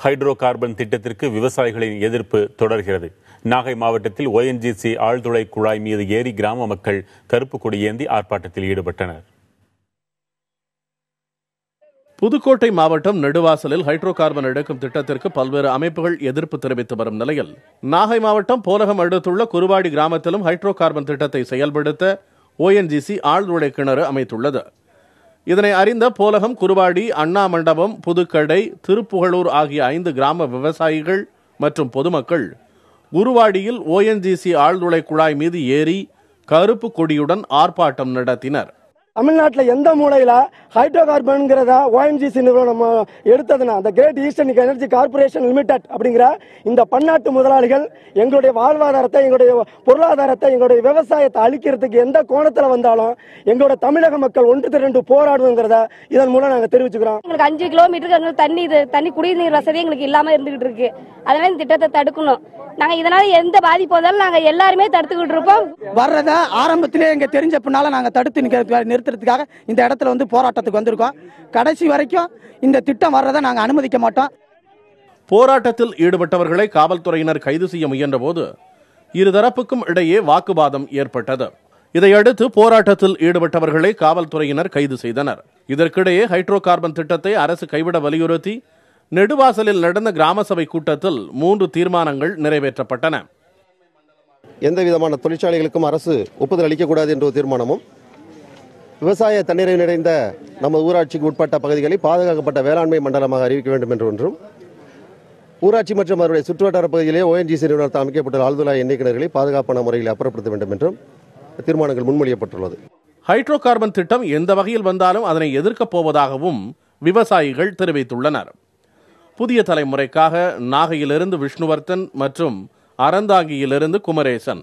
Hydro carbon திட்டத்திற்கு விவசாயிகளின் எதிர்ப்பு தொடர்கிறது. நாகை மாவட்டத்தில் ONGC ஆழ்துளை குழாய் மீது ஏறி கிராம மக்கள் கருப்பு கொடி ஏந்தி ஆர்ப்பாட்டத்தில் ஈடுபட்டனர். புதுக்கோட்டை மாவட்டம் நெடுவாசலில் ஹைட்ரோ கார்பன் எடுக்கும் திட்டத்திற்கு பல்வேறு அமைப்புகள் எதிர்ப்பு தெரிவித்து வரும் நிலையில் நாகை மாவட்டம் போலகம் அடுத்துள்ள குருவாடி கிராமத்திலும் ஹைட்ரோ கார்பன் திட்டத்தை செயல்படுத்த ONGC ஆழ்துளை கிணறு அமைத்துள்ளது. இதனை அறிந்த போலகம், குருவாடி, அண்ணா மண்டபம், புதுக்கடை, திருப்புகழூர் ஆகிய 5 கிராம விவசாயிகள் மற்றும் பொதுமக்கள் குருவாடியில் ONGC ஆழ்துளை குழாய் மீது ஏறி கருப்பு கொடியுடன் ஆர்ப்பாட்டம் நடத்தினர். தமிழ்நாட்டில் எந்த மூலையில ஹைட்ரோ கார்பன்ங்கிறத ONGC நிறுவனம் எடுத்ததுன்னா அந்த Great Eastern Energy Corporation Limited அப்படிங்கிற இந்த பன்னாட்டு முதலாளிகள் எங்களுடைய வாழ்வாதாரத்தை, எங்களுடைய பொருளாதாரத்தை, எங்களுடைய விவசாயத்தை அழிக்கிறதுக்கு எந்த கோணத்தில் வந்தாலும் எங்களோட தமிழக மக்கள் ஒன்று திரண்டு போராடுங்கிறத இதன் மூலம் நாங்கள் தெரிவிச்சுக்கிறோம். எங்களுக்கு 5 கிலோமீட்டருக்கு தண்ணி குடிநீர் வசதி எங்களுக்கு இல்லாம இருந்துகிட்டு இருக்கு. அதனால இந்த திட்டத்தை தடுக்கணும். நாங்க இதனால எந்த பாதிப்பு வந்தாலும் நாங்க எல்லாருமே தடுத்துக்கிட்டு இருப்போம். வர்றத ஆரம்பத்திலே எங்க தெரிஞ்ச பின்னால நாங்க தடுத்து நிறுத்துறதுக்காக இந்த இடத்துல போராட்டத்துக்கு வந்திருக்கோம். கடைசி வரைக்கும் இந்த திட்டம் வர்றதை நாங்க அனுமதிக்க மாட்டோம். போராட்டத்தில் ஈடுபட்டவர்களை காவல்துறையினர் கைது செய்ய முயன்ற போது இருதரப்புக்கும் இடையே வாக்குவாதம் ஏற்பட்டது. இதையடுத்து போராட்டத்தில் ஈடுபட்டவர்களை காவல்துறையினர் கைது செய்தனர். இதற்கிடையே ஹைட்ரோ கார்பன் திட்டத்தை அரசு கைவிட வலியுறுத்தி நெடுவாசலில் நடந்த கிராம சபை கூட்டத்தில் 3 தீர்மானங்கள் நிறைவேற்றப்பட்டன. எந்த விதமான தொழிற்சாலைகளுக்கும் அரசு ஒப்புதல் அளிக்கக்கூடாது என்ற ஒரு தீர்மானமும், விவசாய தண்ணீரை நிறைந்த நம்ம ஊராட்சிக்கு உட்பட்ட பகுதிகளை பாதுகாக்கப்பட்ட வேளாண்மை மண்டலமாக அறிவிக்க வேண்டும் என்று ஒன்றும், ஊராட்சி மற்றும் அவருடைய சுற்றுவட்டார பகுதியிலே ONGC நிறுவனத்தால் அமைக்கப்பட்ட ஆழ்துளை எண்ணெய் கிணறுகளை பாதுகாப்பான முறையில் அப்புறப்படுத்த வேண்டும் என்றும் தீர்மானங்கள் முன்மொழியப்பட்டுள்ளது. ஹைட்ரோ கார்பன் திட்டம் எந்த வகையில் வந்தாலும் அதனை எதிர்க்கப் போவதாகவும் விவசாயிகள் தெரிவித்துள்ளனர். புதிய தலைமுறைக்காக நாகையிலிருந்து விஷ்ணுவர்தன் மற்றும் அறந்தாங்கியிலிருந்து குமரேசன்.